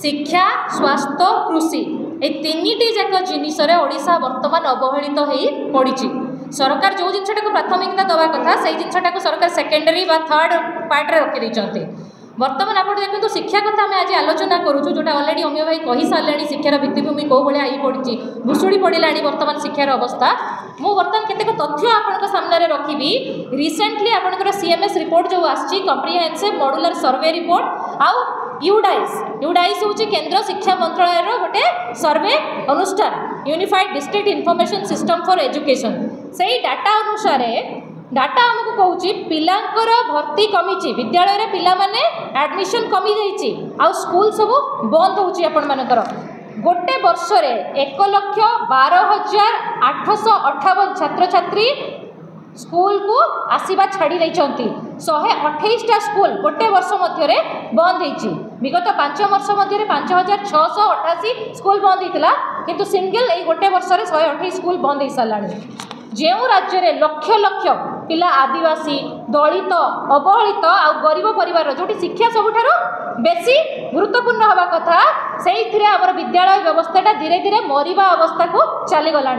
शिक्षा स्वास्थ्य कृषि ये तीनिटी जाक जिनसरे ओडिशा वर्तमान अवहेलित हो पड़ी। सरकार जो जिनटा प्राथमिकता दवा कथा से जिनटा सरकार सेकेंडरी बा थर्ड पार्ट रखी बर्तमान आप देखो शिक्षा कथा आम आज आलोचना करूँ जोटा अलरेडी अमीय भाई कही सारे शिक्षार भित्तिभूमि कौ भाया हो पड़ी भुशुड़ी पड़ा बर्तमान शिक्षार अवस्था। मु बर्तमान केतेक तथ्य आपन सामने रखी रिसेंटली आपंकर सीएमएस रिपोर्ट जो आसी कम्प्रिहेन्सिव मॉड्यूलर सर्वे रिपोर्ट आउ यूडाइस हूँ केंद्र शिक्षा मंत्रालय गोटे सर्वे अनुष्ठान unified district information system for education से डाटा अनुसार डाटा आमको कहूँ पिलांकर भर्ती कमी विद्यालय रे पिला माने एडमिशन कमी जाइए आउ स्कूल सब बंद होची आपण मानकर गोटे वर्ष रे 1,12,858 छात्र छात्री स्कूल को आसीबा छाड़ी देइचंती 128टा स्कूल गोटे वर्ष मध्य बंद होती विगत 5 वर्ष मध्य 5,688 स्कूल बंद होता किंतु सिंगल यही गोटे वर्ष रे 128 स्कूल बंद हो साराणी। जो राज्य में लक्ष लक्ष पिला आदिवासी दलित अवहेलित आ गरीब परिवार जोटी शिक्षा सबुठार बेसी गुरुत्वपूर्ण हवा कथा से आमर विद्यालय व्यवस्था धीरे धीरे मरिबा अवस्था को चलीगला।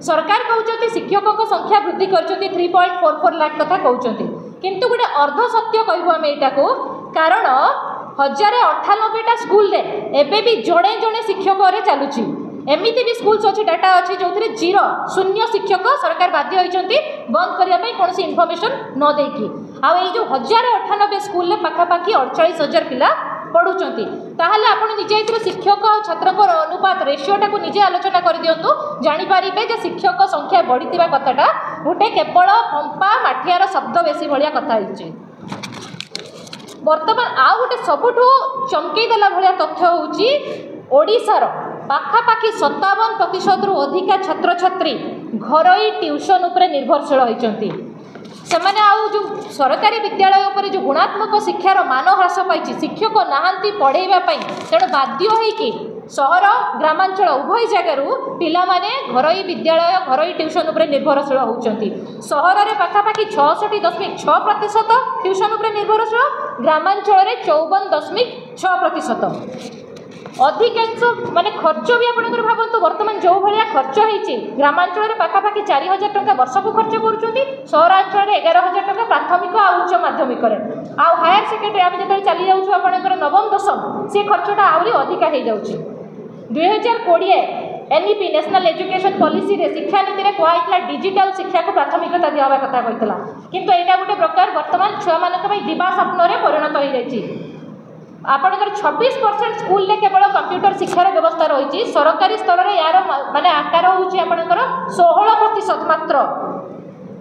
सरकार कहते शिक्षकों की संख्या वृद्धि कर 3.44 लाख कथा कहते किंतु गोटे अर्ध सत्य कहूँ आम यहाँ को कारण 1,098टा स्कूल एबे भी जड़े जड़े शिक्षक चलुची एमती भी स्कूल्स अच्छी डाटा अच्छी जो जीरो शून्य शिक्षक सरकार बाध्य होती बंद करने कौन इनफर्मेशन न देकी आई जो 1,098 स्कूल पाखापाखि 48,000 पिला पढ़ुंट ताहले आपण निजे शिक्षक और छात्र अनुपात रेशियोटा को निजे आलोचना कर दिंतु जानीपारे जे शिक्षक संख्या बढ़ी कथाटा गोटे केवल फंपा माठियार शब्द बेसी भाया कथा बर्तमान आउ गोटे सबुठू चमकईदेला भाया तथ्य हूँ ओडिशार पाखापाखि 57% रु अधिका छात्र छात्री घरोई ट्यूशन उपरे निर्भरशील होती सेमाने आउ जो सरकारी विद्यालय उपरे जो गुणात्मक शिक्षार मान ह्रास पाई शिक्षक नहांती पढ़ेवा तेणु बाध्य होइकि सहर ग्रामांचल उभय जगार पिला माने घरोई विद्यालय घरोई ट्यूशन उपरे निर्भरशील होती सहर में पाखापाखि 66.6% ट्यूशन उपरे निर्भरशील ग्रामांचल 54.6% अधिकांश माने खर्च भी आपंकर भावतु बर्तमान जो भाया खर्च होती ग्रामांचल पाखापाखि 4,000 टंका वर्ष को खर्च करुँच सहरांचल 11,000 टंका प्राथमिक आ उच्च माध्यमिक आउ हायर सेकेंडरी आम जो चली जाऊँ आपंकर नवम दशम से खर्चटा आहरी अधिका हो जाऊँगी 2020 एनईपी नेशनल एजुकेशन पॉलिसी रे शिक्षा नीति में कहला डिजिटल शिक्षा को प्राथमिकता दिया कथा कहता किंतु यहाँ गोटे प्रकार बर्तमान छुआ मान दिवा स्वप्न परिणत हो जाती आपंकर 26% स्कूल में केवल कंप्यूटर शिक्षार व्यवस्था रही सरकारी स्तर में यार माने आकार होकर 16% मात्र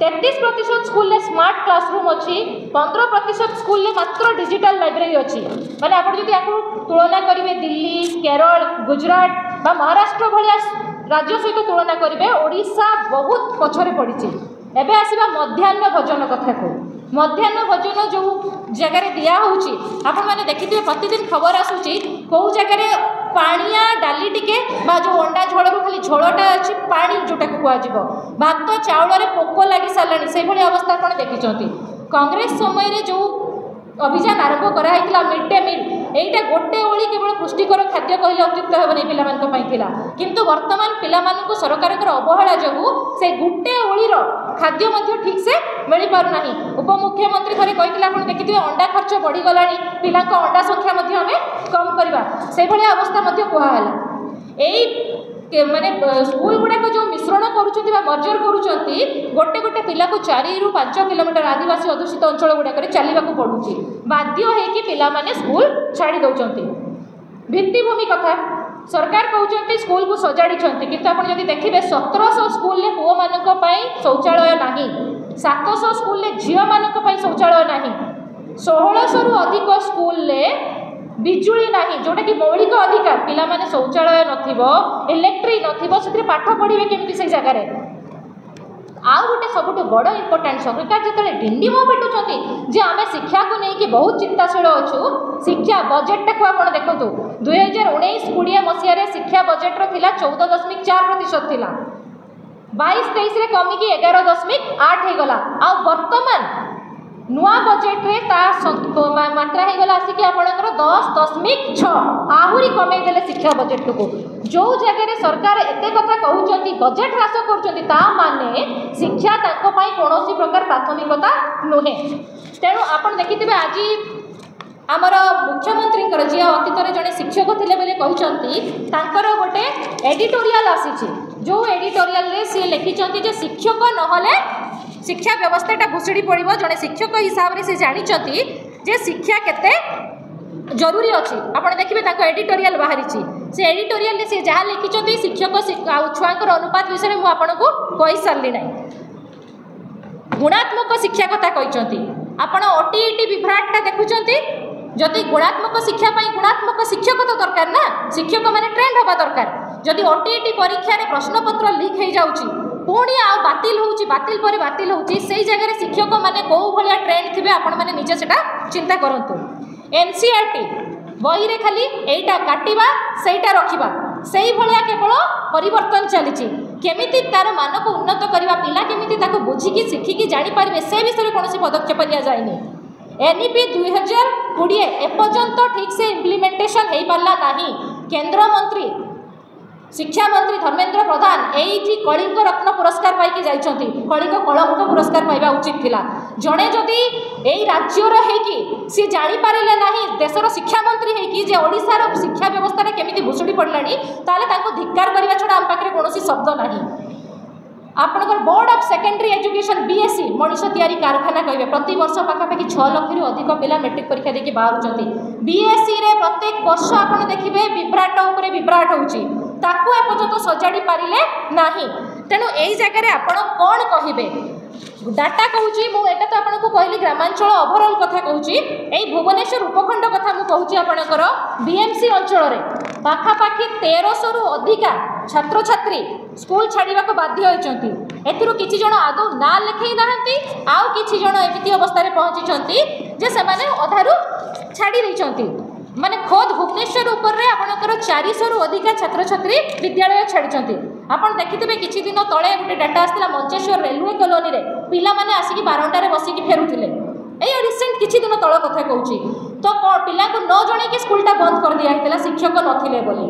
33% स्कूल में स्मार्ट क्लासरूम अच्छी 15% स्कूल में मात्र डिजिटल लाइब्रेरी अच्छी माने आप तुलना करेंगे दिल्ली केरल गुजरात बा महाराष्ट्र भाया राज्य सहित तुलना करेंगे ओडिशा बहुत पछरे पड़ी। एबे आसीबा मध्याह्न भोजन कथा को मध्याह्न भोजन जो जगार दिहूँ आपण मैंने देखिए प्रतिदिन खबर आसूची कौ जगार पानिया डाली टिके जो अंडा झोल खाली झोलटा अच्छी पानी जोटा को कह भात चाउल पोक लगी सारे से भाई अवस्था आप देखिं कांग्रेस समय जो अभियान आरंभ कराइला मिड डे मिल यहीटा गोटे ओली केवल पुष्टिकर खाद्य कहले अत्युक्त हेबनी पिला किंतु वर्तमान पिला सरकार अवहेला जो से गोटे ओलीर खाद्य ठीक से मिल पारना उपमुख्यमंत्री थे कहते देखिए अंडा खर्च बढ़ीगला पिला अंडा संख्या आम कम करवा से भाया अवस्था कहला माने स्कूल गुड़ाक जो मिश्रण मर्जर करुँच गोटे गोटे पिला को 4 ରୁ 5 किलोमीटर आदिवासी अधुषित अंचल गुड़ाक चलने पड़ुची बाध्य होगी पिला माने स्कूल छाड़ी दौरान। भित्तिभूमि कथा सरकार कहते स्कूल को सजाड़ी किंतु आप देखिए 1700 स्कूल में पुओ मानी शौचालय ना 700 स्कूल में झील मानी शौचालय ना 1600 रु अधिक स्कूल में बिजुली ना जोटा कि मौलिक अधिकार पिला माने शौचालय इलेक्ट्रिक न पाठ पढ़े केमती से जगार आउ गोटे सबुठ बड़ इम्पोर्टाट सरकार जो डिंडीम पिटुंट जे आम शिक्षा को लेकिन बहुत चिंताशील अच्छु शिक्षा बजेटा को आप देखो 2019-20 मसीह शिक्षा बजेट रा 14.4% थिला 22-23 कमिकी 11.8 होगला आ वर्तमान नुआ बजेट रे ता मात्रा हो गला आसिक आपणकर 10.6 आहरी कमे देले शिक्षा बजेट को जो जगह सरकार एते कथा कहउचंती बजेट ह्रास करचंती ता माने शिक्षा ताको पई कोनोसी प्रकार प्राथमिकता नुहे। तेणु आपण देखिथिबे आज आमर मुख्यमंत्री जी अतीत जड़े शिक्षक थे बोले कहते गोटे एडिटोरियल आसी जो एडिटोरियल रे सी लिखिं जे शिक्षक नहले शिक्षा व्यवस्थाटा भुसुड़ी पड़ो जड़े शिक्षक हिसाब से जानी जे शिक्षा केते जरूरी अच्छी आप देखिए एडिटोरियल बाहरी से एडिटोरियल से जहाँ लिखिं शिक्षक छुआंकर अनुपात विषय में आपको कही सारे ना गुणात्मक शिक्षा कथा कहते आपण ओटीईटी विभ्राटटा देखुंत जदि गुणात्मक शिक्षा गुणात्मक शिक्षक तो दरकार ना शिक्षक मैंने ट्रेंड हवा दरकार जदि ओटीईटी परीक्षा रे प्रश्नपत्र लीक हो जाऊँगी पुणी आउ बातिल होउची बातिल पर बातिल होउची सेई जगह शिक्षक माने को भलिया ट्रेंड थिबे आपण माने निजे सेटा चिंता करंतु। एनसीईआरटी बही रे खाली एटा काटिबा सेटा रखिबा सेई भलिया केवल परिवर्तन चलीची केमिति तार मान को उन्नत करबा पिला केमिति ताको बुझिकी शिखिकी जानि पारबे से विषय कोनोसी पदक्षेप लिया जायनी। एनईपी 2020 एपर्यंत ठीक से इम्प्लीमेंटेशन हो पारा नहीं। केंद्र मंत्री शिक्षा मंत्री धर्मेंद्र प्रधान यही कलिंग रत्न पुरस्कार पाई जाइछंती कलिंग कलंक पुरस्कार पाइबा उचित थिला जड़े जदि यही राज्यर होकि सी जानी पारे नहीं देशर शिक्षा मंत्री होकि जे ओडिशार शिक्षा व्यवस्था केमिति भुसुड़ी पड़लानी ताले ताको धिक्कार करबा छडा आम पाखरे कोनोसी शब्द नहीं। आपणकर board of secondary education BSc Manish तैयारी कारखाना कहे प्रति वर्ष पाखापाखि 6 लाख रु अधिक पिला मैट्रिक परीक्षा देखिए बाहर बीएससी रे प्रत्येक वर्ष आप देखिए विभ्राट उपरे विभ्राट होउची ताकू एपर्यंत सजाड़ी पारिले नाही। तेणु यही जगह आपण कौन कहे डाटा कहूँ मुझे तो आपको कहली ग्रामांचल ओभरऑल कथा कहूँ यही भुवनेश्वर उपखंड कथा मुझे आपणकर बीएमसी अंचल पाखापाखि 1300 रु अधिका छात्र छात्री स्कूल छाड़ा को बाध्य होती किसी जन आदौ ना लिखई ना आउ किसी जन एमती अवस्था पहुँची जे से अधारू छाड़ी देती माने खोद भुवनेश्वर उपर आपणकर 400 रु अधिका छात्र छात्री विद्यालय छाड़ी आपन देखिथे किछि दिन तले गोटे डाटा आसला मंचेश्वर रेलवे कॉलोनी रे पिला माने आसिकी बारंडारे बसिकी फेरुथिले ए रिसेंट किछि दिन तळ कथा कहूची तो पिला को न जणे कि स्कूलटा बंद कर दिया हितला शिक्षक नथिले बोली।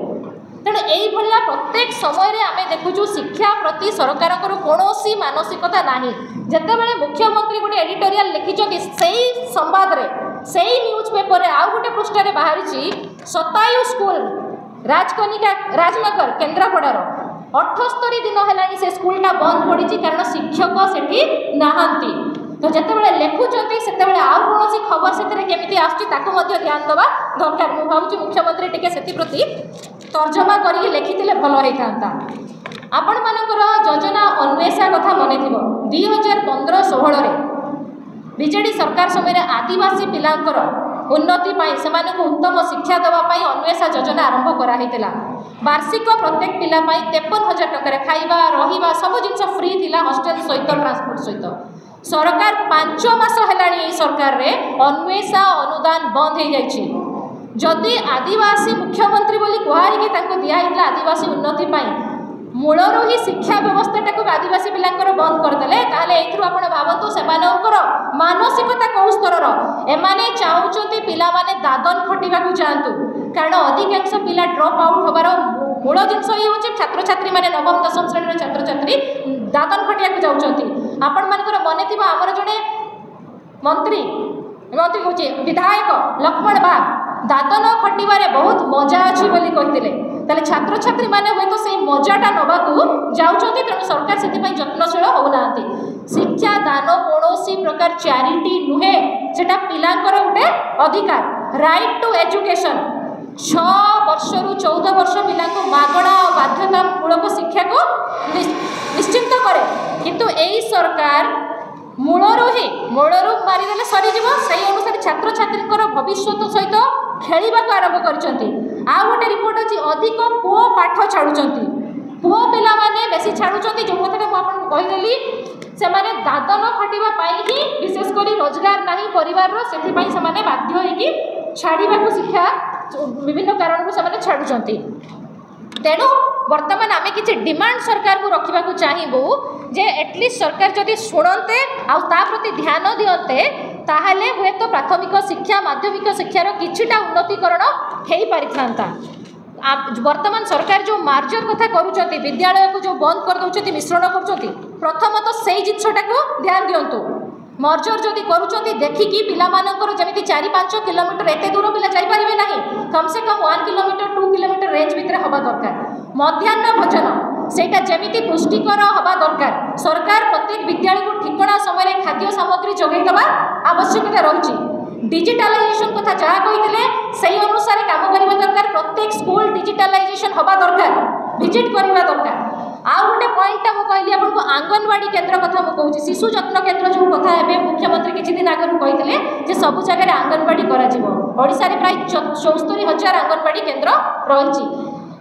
तेणु यही भाया प्रत्येक समय आम देखुचु शिक्षा प्रति सरकार कौन मानसिकता नहीं जितेबाला मुख्यमंत्री गोटे एडिटोरियल लिखिं से संवाद से न्यूज पेपर आउ गोटे पृष्ठ बाहरी शतायु स्कूल राजकनिका राजनगर केन्द्रापड़ार 78 दिन है से स्कूलटा बंद पड़ी कारण शिक्षक सेठी नहांती तो जितेबाला लिखुंट से आउ कौन खबर से केमी आसूँ ध्यान देवा दरकार मुझे भावी मुख्यमंत्री टी से प्रति तर्जमा करके लिखिले भल होता। आपण मानकर योजना अन्वेषा कथा मन थी 2015-16 बीजेडी सरकार समय आदिवासी पिलांकर उन्नति से उत्तम शिक्षा देवाई अन्वेषा योजना आरंभ कराइला वार्षिक प्रत्येक पिला 53,000 टकर खाइबा रहिबा सब जिन फ्री थिला हॉस्टेल सहित ट्रांसपोर्ट सहित सरकार 5 मास है सरकार रे अन्वेषा अनुदान बंद हो जाइए जदि आदिवासी मुख्यमंत्री बोली कहुई दिखाई आदिवासी उन्नति मूलरू ही शिक्षा व्यवस्था आदिवासी पिलांकर बंद करदे ताले आपण भावतु से मानसिकता कौ स्तर एमाने चाहूँगी पिला माने दादन खटिबा जातु कारण अधिकांश पिला ड्रप आउट होबार मूल जिनस ये हूँ छात्र छात्री मैंने नवम दशम श्रेणी छात्र छात्री दादन खटिया जाऊँगी आपण मानकर मन थी आमर जड़े मंत्री मंत्री कहे विधायक लक्ष्मण बाग दादन खटिबारे बहुत मजा अच्छी बोली कहते ताले छात्र छात्री मैंने हूँ तो से मजाटा नवाक जाऊँगी तेणु सरकार से जत्नशील होना शिक्षा दान कौन प्रकार चैरिटी नुहे सेटा पिलांकर गोटे अधिकार राइट टू एजुकेशन 6 वर्ष रु 14 वर्ष पिला मागणा बाध्यतामूलक शिक्षा को निश्चिंत करे किंतु यही सरकार मूलरू ही मूलरू मारिदेले सरीज से अनुसार छात्र छात्री भविष्य सहित खेलवा आरंभ कर गोटे रिपोर्ट अच्छी अधिक पुओ पाठ छाड़ुंट पुओ पिला माने बेसी छाड़ुंट जो कथा मुझे कहीदेली से दादन खटिबा ही विशेषकर रोजगार नहीं परिवार से बाध्य होगी छाड़ा शिक्षा विभिन्न कारण को छाड़ुंट तेणु बर्तमान आम कि डिमांड सरकार को रखा चाहबू जे एटलिस्ट सरकार जदि शुणते आ प्रति ध्यान दियंते ताहले हुए तो प्राथमिक शिक्षा माध्यमिक शिक्षार किछिटा उन्नतीकरण हो पारि था। वर्तमान सरकार जो मार्जर कथा करुँच विद्यालय को जो बंद कर दौरान मिश्रण कर प्रथम तो से जिनटा को ध्यान दिंतु मर्जर जदि करुँच देखिकी पिलामानकर जमी 4-5 किलोमीटर एत दूर पिला जापारे ना कम से कम 1 किलोमीटर 2 किलोमीटर रेंज भितर हवा दरकार। मध्याह्न भोजन सेटा जमी पुष्टिकर हवा दरकार। सरकार प्रत्येक विद्यालय को ठिकना समय खाद्य सामग्री जोगैदवा आवश्यकता रही। डिजिटालाइजेशन कथा जहाँ कही से अनुसार काम करने दरकार। प्रत्येक स्कूल डिजिटालाइजेशन हवा दरकार विजिट करवा दरकार। आउ गोटे पॉइंटा मुझे कहली आपको आंगनवाड़ी केन्द्र कथा मुझे शिशु जत्न केन्द्र जो कथा है मुख्यमंत्री किसी दिन आगु कहते सबू जगह आंगनवाड़ी करा प्राय 74,000 आंगनवाड़ी केन्द्र रही।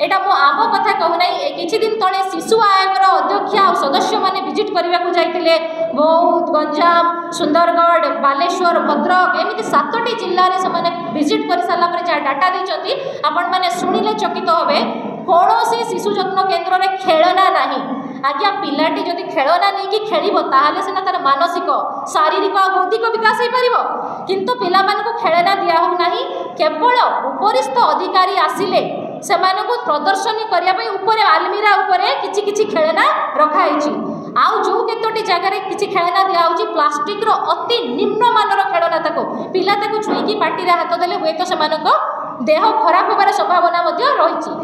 एटा मो आम कथा कहूना किसी दिन तले शिशु आयोगर अध्यक्ष और सदस्य मैंने विजिट करने को जाते बौद्ध गंजाम सुंदरगढ़ बालेश्वर भद्रक एमती 7टी जिले में विजिट कर सारापर जहाँ डाटा देती आपण मैंने शुणिले चकित हे कौन से शिशु जत्न केन्द्र में खेलना नहीं। आज्ञा पिलाटी जदि खेलना नहीं कि खेल ताहले सीना तार मानसिक शारीरिक और बौद्धिक विकास हो पार किंतु पिला मानकु खेलना दिया हो नहीं। केवल उपरिस्थ अधिकारी आसिले से प्रदर्शनी करने ऊपर आलमीरा उपरे किछि किछि खेलना रखाई आउ जो केतोटी जगह किछि खेलना दिया प्लास्टिक रो अति निम्न मानर खेलना ताको पिला ताको छुईकी पार्टी हाथ देले हुए तो सेमानको देह खराब होबार संभावना रही।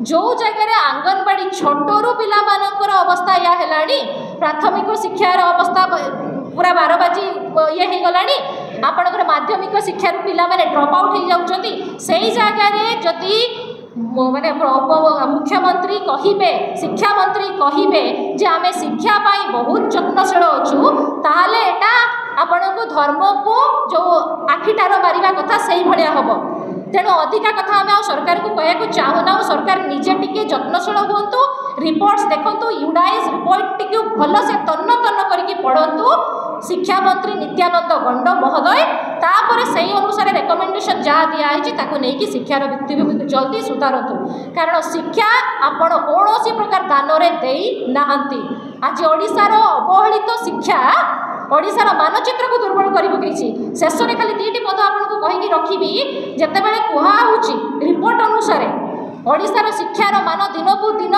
जो जगह आंगनवाड़ी छोटरू पिला मानकर अवस्था या हेलानी प्राथमिक शिक्षार अवस्था पूरा 12 बाजी ये हो गलानी आपणकर माध्यमिक शिक्षार पिला माने ड्रॉप आउट हो जाउछंती से जगह जदि माने मुख्यमंत्री कहिबे शिक्षा मंत्री कहिबे जे आमे शिक्षा पाई बहुत यत्नशील अच्छु ताहले एटा आपनको धर्म को जो आखिटार मारिबा कथा सही भलिया हबो। तेणु अधिका कथा आम सरकार को कहू चाहूना सरकार निजे टिके यत्नशील हूँ रिपोर्ट्स देखु यूडाइज रिपोर्ट टी भल से तन्न तन्न करके पढ़तु शिक्षा मंत्री नित्यानंद गंड महोदय तापर से अनुसार रेकमेंडेशन जहाँ दिखाई नहीं शिक्षार भित्तिभूमि को जल्दी सुधारतु कारण शिक्षा आपण कौन प्रकार दान देना। आज ओडिशार अवहेलित शिक्षा ओडिशार मानचित्र को दुर्बल कर पकई शेष में खाली 2टी पद आपको कहीकि रखी जिते बड़े कहुच्छी रिपोर्ट अनुसार ओडिशार शिक्षार मान दिन को दिन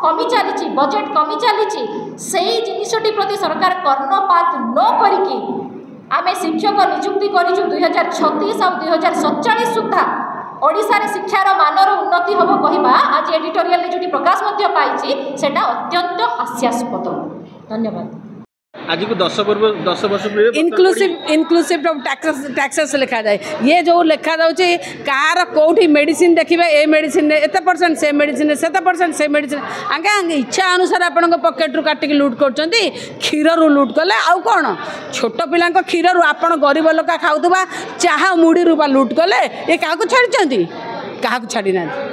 कमी चली बजेट कमी चली से जिनटी प्रति सरकार कर्णपात न करिकी आमे शिक्षक नियुक्ति करूँ 2036 और 2047 सुधा ओडिशार शिक्षार मानर उन्नति हम कहवा आज एडिटोरियल जो प्रकाश पाई सेटा अत्यंत हास्यास्पद। धन्यवाद। आज को 10 वर्ष इनक्लूसिव टैक्सेस लिखा जाए ये जो लिखा जाऊँगी कार कौटी मेडिसिन देखिए ए मेडिसिन एत परसेंट से मेडिसिन सेत परसेंट से मेडिसिन आगे आगे इच्छा अनुसार आपण पकेट रू काटिक लुट कर क्षीर रू लुट कले आउ कौन छोट पिला क्षीर रू आप गरीब लोक खाऊा चाह मुड़ी रू लुट कले ये क्या छाड़ी क्या छाड़ी ना।